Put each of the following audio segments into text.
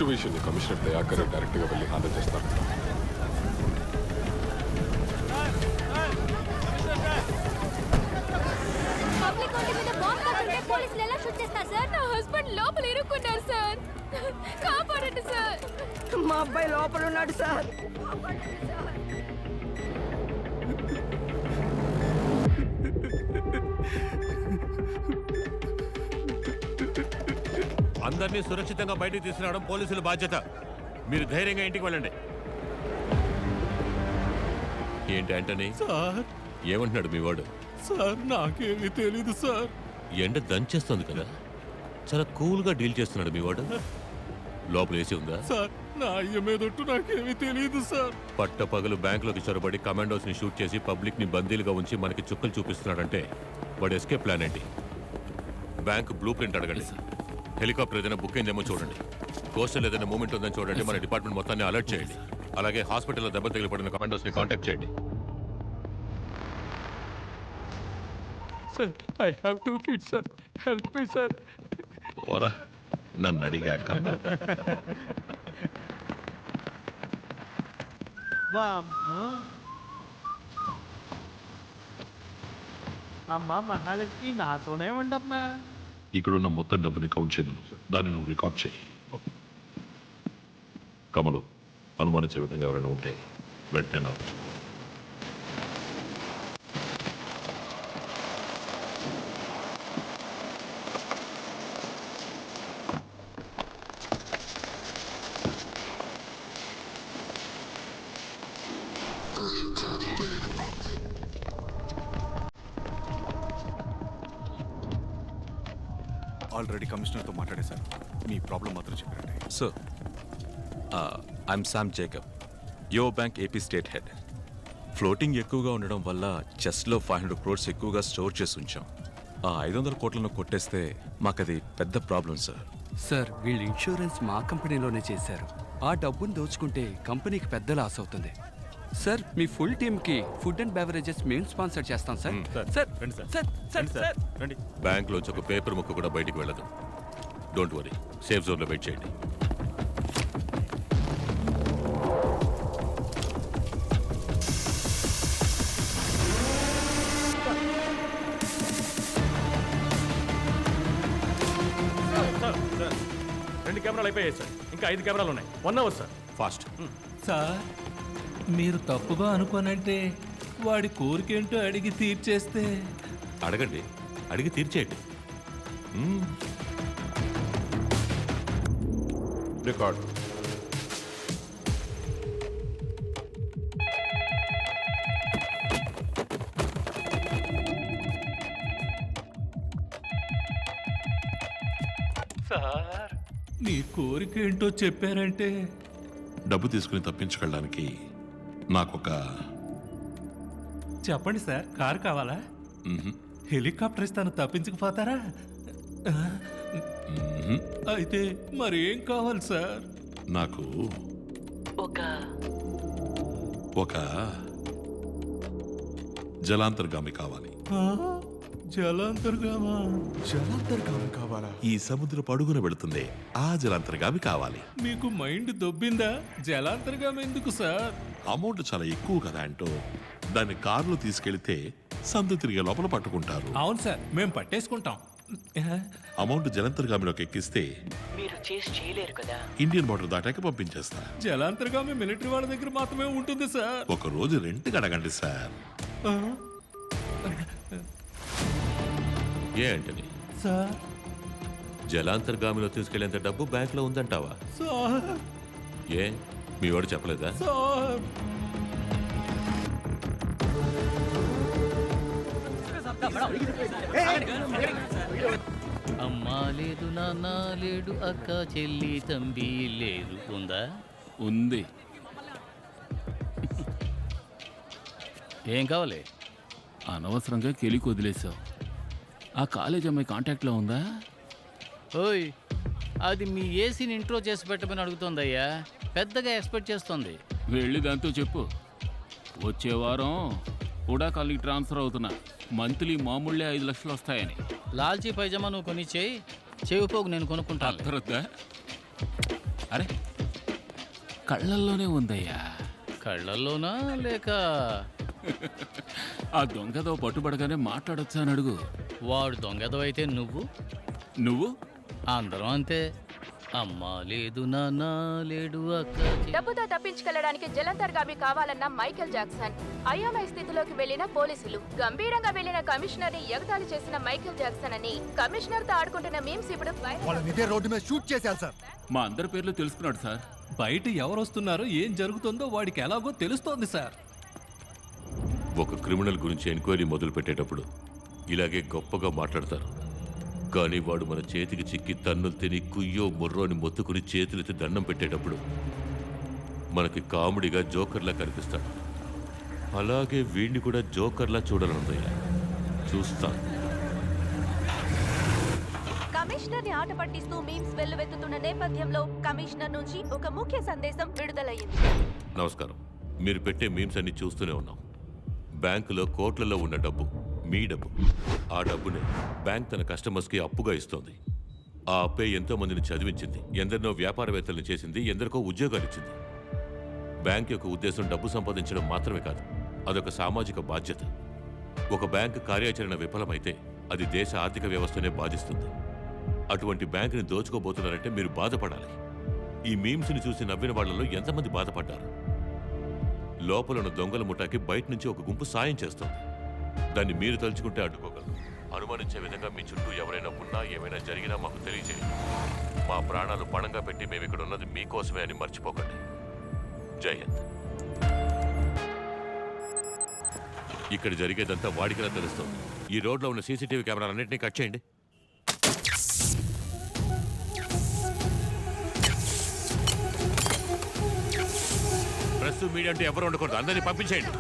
Situation commissioner Dayakar direct గా వెళ్ళి handle చేస్తారు. పబ్లిక్ రోడ్ మీద బాంబ్ పడుతుంటే పోలీసులు ఎలా షూట్ చేస్తారు సార్? నా హస్బెండ్ లోపల ఇరుక్కున్నారు సార్. కాపాడండి సార్. మా అబ్బాయి లోపల ఉన్నాడు సార్. అందరినీ సురక్షితంగా బయటకు తీసుకురావడం పోలీసుల బాధ్యత. మీరు ధైర్యంగా ఇంటికి వెళ్ళండి. ఏంటి ఆంటనీ? సార్ ఏమంటున్నాడు మీ వాడు? సార్ నాకేమీ తెలీదు సార్. ఎండ దంచేస్తుంది కదా, చాలా కూల్గా డీల్ చేస్తున్నాడు మీ వాడు. లోపల ఏసీ ఉందా? సార్ నా అయ్య మీదొట్టు నాకేమీ తెలీదు సార్. పట్టపగలు బ్యాంకులోకి చొరబడి కమాండోస్ ని షూట్ చేసి పబ్లిక్ ని బందీలుగా ఉంచి మనకి చుక్కలు చూపిస్తున్నాడంటే వాడు ఎస్కేప్ ప్లాన్ ఏంటి? బ్యాంక్ బ్లూ ప్రింట్ అడగండి. హెలికాప్టర్ ఏదైనా బుక్ అయిందేమో చూడండి. కోస్టల్ ఏదైనా మూమెంట్ ఉందని చూడండి. మన డిపార్ట్మెంట్ మొత్తాన్ని అలర్ట్ చేయండి. అలాగే హాస్పిటల్లో దెబ్బ తగిలిపడిన కమాండోస్ ని కాంటాక్ట్ చేయండి. Sir I have 2 kids sir. Help me sir. ఓరా నన్ను అడిగాక అమ్మా మహాలక్ష్మి నాతోనే ఉండమ్మా. ఇక్కడున్న మొత్తం డబ్బుని కౌంట్ చేయను. దాన్ని నువ్వు రికార్డ్ చేయి. కమలు, అనుమానించే విధంగా ఎవరైనా ఉంటే వెంటనే నాకు ఆల్రెడీ కమిషనర్తో మాట్లాడేశారు. మీ ప్రాబ్లం మాత్రం చెప్పారండి. Sir, I'm Sam Jacob, యో bank AP state head. Floating ఎక్కువగా ఉండడం వల్ల చెస్ట్లో 500 crores ఎక్కువగా స్టోర్ చేసి ఉంచాం. ఆ 500 కోట్లను కొట్టేస్తే మాకది పెద్ద ప్రాబ్లం సార్. సార్ వీళ్ళు ఇన్సూరెన్స్ మా కంపెనీలోనే చేశారు. ఆ డబ్బును దోచుకుంటే కంపెనీకి పెద్ద లాస్ అవుతుంది. సార్ మీ ఫుల్ టీమ్కి ఫుడ్ అండ్ బెవరేజెస్ మేము స్పాన్సర్ చేస్తాం సార్. సార్ సార్ సార్ రండి. బ్యాంక్లోంచి ఒక పేపర్ ముక్క కూడా బయటికి వెళ్ళదు. డోంట్ వరీ, సేఫ్ జోన్లో వెయిట్ చేయండి. రెండు కెమెరాలు అయిపోయాయి సార్. ఇంకా 5 కెమెరాలు ఉన్నాయి. 1 hour సార్. ఫాస్ట్. సార్ మీరు తప్పుగా అనుకోనంటే వాడి కోరికేంటో అడిగి తీర్చేస్తే. అడగండి, అడిగి తీర్చేయండి. రికార్డ్. సార్ మీ కోరికేంటో చెప్పారంటే. డబ్బు తీసుకుని తప్పించుకెళ్ళడానికి నాకొక చెప్పండి సార్. కారు కావాలా? హెలికాప్టర్ ఇస్తాను, తప్పించకపోతారా? అయితే మరి ఏం కావాలి సార్? నాకు ఒక జలాంతర్గామి కావాలి. జలాంతర్గామా? జలాంతర్గామి కావాలా? ఈ సముద్రపు అడుగున పెడుతుంది ఆ జలాంతర్గామి కావాలి. మీకు మైండ్ దొబ్బిందా? జలాంతర్గామి ఎందుకు సార్? అమౌంట్ చాలా ఎక్కువ కదా అంటూ దాన్ని కారులో తీసుకెళ్తే సందు తిరిగే లోపల పట్టుకుంటారు. అవును సార్, మేము పట్టేసుకుంటాం. అమౌంట్ జలాంతర్గామిలోకి ఎక్కిస్తే మీరు చేసి చేయలేరు కదా. ఇండియన్ బార్డర్ దాటాక పంపించేస్తా. జలాంతర్గామి మిలిటరీ వాళ్ళ దగ్గర మాత్రమే ఉంటుంది సార్. ఒక రోజు రెంట్కి అడగండి సార్. ఏ ఆంటనీ, సార్ జలాంతర్గామిలో తీసుకెళ్లేంత డబ్బు బ్యాంక్లో ఉందంటావా? సార్ ఏ మీ వాడు చెప్పలేదా? సార్ అమ్మా లేదు, నాన్న లేడు, అక్క చెల్లి తంబి లేదు. ఉందా? ఉంది. ఏం కావాలి? అనవసరంగా కెలికి వదిలేసావు. ఆ కాలేజ్ అమ్మాయి కాంటాక్ట్లో ఉందా? ఓయ్, అది మీ ఏసీని ఇంట్రో చేసి పెట్టమని అడుగుతోందయ్యా. పెద్దగా ఎక్స్పెక్ట్ చేస్తోంది. వెళ్ళి దాంతో చెప్పు, వచ్చే వారం కూడా కాలేజీకి ట్రాన్స్ఫర్ అవుతున్నా. మంత్లీ మామూళ్ళే 5 లక్షలు వస్తాయని. లాల్చీ పైజమా నువ్వు కొనిచ్చేయి, చెవిపోగు నేను కొనుక్కుంటాను. అర్థరద్దా? అరే కళ్ళల్లోనే ఉందయ్యా. కళ్ళల్లోనా లేక ఆ దొంగతో పట్టుబడగానే మాట్లాడొచ్చా అని అడుగు. వాడు దొంగతో అయితే నువ్వు అందరం అంతే. అమ్మా లేదు నాన్న లేడు అక్క డబ్బుతో తప్పించుకెళ్లడానికి జలంతర్గామి కావాలన్న మైకేల్ జాక్సన్, అయోమయ స్థితిలోకి వెళ్లిన పోలీసులు, గంభీరంగా వెళ్లిన కమిషనర్ ని ఎగతాళి చేసిన మైకేల్ జాక్సన్ అని కమిషనర్ తో ఆడుకుంటున్న మీమ్స్ ఇప్పుడు రోడ్డు మీద షూట్ చేశారు సార్. మా అందరి పేర్లు తెలుసుకున్నాడు సార్. బయట ఎవరు వస్తున్నారో ఏం జరుగుతుందో వాడికి ఎలాగో తెలుస్తోంది సార్. ఒక క్రిమినల్ గురించి ఎంక్వైరీ మొదలు పెట్టేటప్పుడు ఇలాగే గొప్పగా మాట్లాడతారు. కానీ వాడు మన చేతికి చిక్కి తన్నులు తిని కుయ్యో ముర్రోని మొత్తుకుని చేతులెత్తి దండం పెట్టేటప్పుడు మనకి కామెడీగా జోకర్లా కనిపిస్తాడు. అలాగే వీడిని కూడా జోకర్లా చూడాలనుందయ్యా. చూస్తాను. కమిషనర్ ని ఆట పట్టిస్తూ మీమ్స్ వెల్లువెత్తుతున్న నేపథ్యంలో కమిషనర్ నుంచి ఒక ముఖ్య సందేశం విడుదలయ్యింది. నమస్కారం. మీరు పెట్టే మీమ్స్ అన్ని చూస్తూనే ఉన్నాం. బ్యాంకులో కోట్లలో ఉన్న డబ్బు మీ డబ్బు. ఆ డబ్బునే బ్యాంక్ తన కస్టమర్స్కి అప్పుగా ఇస్తోంది. ఆ అప్పే ఎంతో మందిని చదివించింది, ఎందరినో వ్యాపారవేత్తలను చేసింది, ఎందరికో ఉద్యోగాలు ఇచ్చింది. బ్యాంక్ యొక్క ఉద్దేశం డబ్బు సంపాదించడం మాత్రమే కాదు, అదొక సామాజిక బాధ్యత. ఒక బ్యాంక్ కార్యాచరణ విఫలమైతే అది దేశ ఆర్థిక వ్యవస్థనే బాధిస్తుంది. అటువంటి బ్యాంకుని దోచుకోబోతున్నారంటే మీరు బాధపడాలి. ఈ మీమ్స్ని చూసి నవ్విన వాళ్లలో ఎంతమంది బాధపడ్డారు? లోపలున్న దొంగల ముఠాకి బయట నుంచి ఒక గుంపు సాయం చేస్తుంది. దాన్ని మీరు తలుచుకుంటే అడ్డుకోగలరు. అనుమానించే విధంగా మీ చుట్టూ ఎవరైనా ఉన్నా, ఏమైనా జరిగినా మాకు తెలియజేయండి. మా ప్రాణాలు పణంగా పెట్టి మేము ఇక్కడ ఉన్నది మీకోసమే అని మర్చిపోకండి. జై హింద్. ఇక్కడ జరిగేదంతా వాడికిలా తెలుస్తుంది. ఈ రోడ్లో ఉన్న సీసీటీవీ కెమెరాలన్నింటినీ కట్ చేయండి. ప్రెస్ మీడియా అంటే ఎవరు ఉండకూడదు. అందరినీ పంపించేయండి.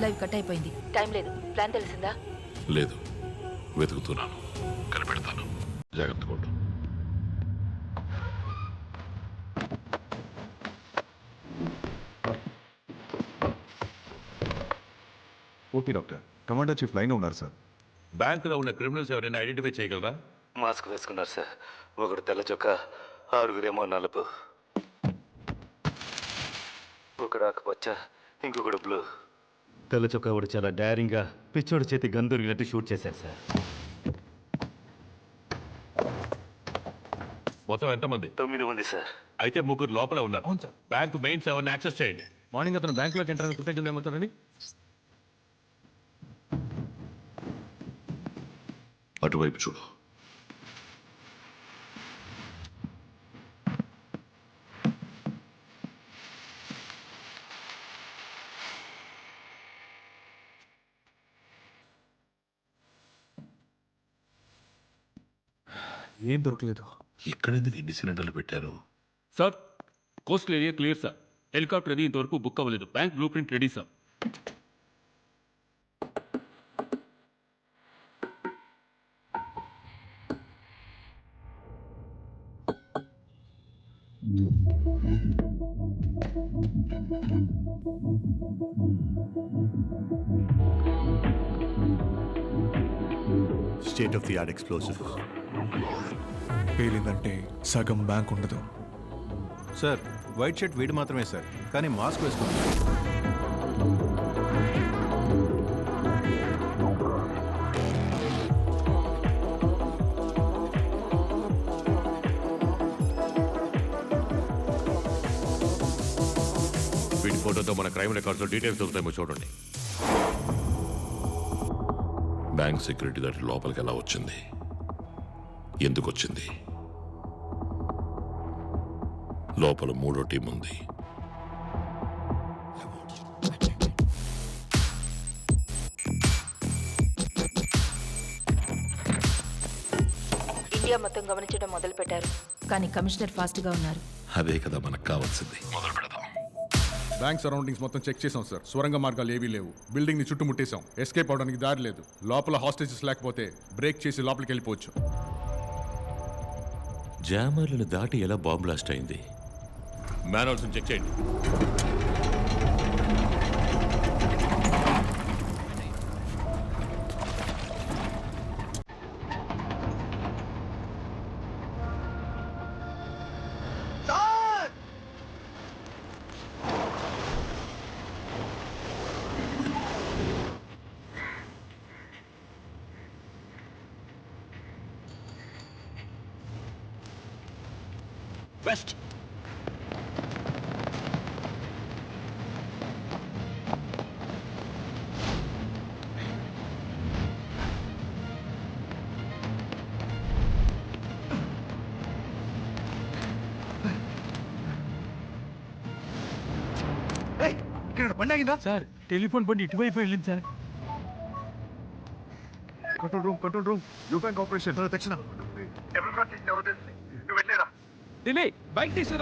లైవ్ కట్ అయిపోయింది. టైం లేదు. ప్లాన్ తెలిసిందా? లేదు, వెతుకుతున్నాను, కనిపెడతాను. జాగ్రత్త కొట్టు. Okay doctor, commander chief line ఉన్నారు సార్. బ్యాంకులో ఉన్న క్రిమినల్స్ ఎవరైనా ఐడెంటిఫై చేయగలరా? మాస్క్ వేసుకున్నారు సార్. ఒకడు తెల్ల చొక్క, 6 నలుపు, ఒకడు ఆకుపచ్చ, ఇంకొకడు బ్లూ. తెల్ల చొక్క ఒకడు చాలా డైరింగ్గా పిచ్చోడు చేతి గన్ దొరికినట్టు షూట్ చేశారు సార్. మొత్తం ఎంతమంది? 9 మంది సార్. అయితే 3 లోపల ఉన్నారు. అవును సార్. బ్యాంకు మెయిన్ సేవని యాక్సెస్ చేయండి. మార్నింగ్ అతను బ్యాంకులోకి ఎంటర్ అయిన కృతజ్ఞతలు ఏమవుతారండి? అటువైపు చూడు. ఏం దొరకలేదు. ఎక్కడెందుకు ఎన్ని సిలిండర్లు పెట్టారు? Sir coastal area clear sir. Helicopter అది ఇంతవరకు బుక్ అవ్వలేదు. Bank blueprint ready sir. State of the art explosive. పేలిందంటే సగం బ్యాంక్ ఉండదు సార్. వైట్ షర్ట్ వీడు మాత్రమే సార్, కానీ మాస్క్ వేసుకున్నాడు. వీడి ఫోటోతో మన క్రైమ్ రికార్డ్స్లో డీటెయిల్స్ దొరుకుతాయేమో చూడండి. బ్యాంక్ సెక్యూరిటీ దాటి లోపలికి ఎలా వచ్చింది? ఎందుకు వచ్చింది? లోపల 3వ టీం ఉంది. ఇండియా మొత్తం గమనించడం మొదలు పెట్టారు, కానీ కమిషనర్ ఫాస్ట్ గా ఉన్నారు. అదే కదా మనకు కావాల్సింది. మొదలు పెడదాం. బ్యాంక్ సరౌండింగ్స్ మొత్తం చెక్ చేసాం సార్. సొరంగ మార్గాలు ఏవీ లేవు. బిల్డింగ్ ని చుట్టుముట్టేశాం. ఎస్కేప్ అవడానికి దారి లేదు. లోపల హాస్టేజెస్ లేకపోతే బ్రేక్ చేసి లోపలికి వెళ్ళిపోవచ్చు. జామర్లను దాటి ఎలా బాంబ్ బ్లాస్ట్ అయింది? మ్యాన్హోల్స్ని చెక్ చేయండి. వెస్ట్. ఇక్కడ బండి ఆగిందా? సార్ టెలిఫోన్ బండి ఇటువైపు వెళ్ళింది sir. Control room you bank operation తక్షణ ఢిల్లీ బైక్ తీసుకురా.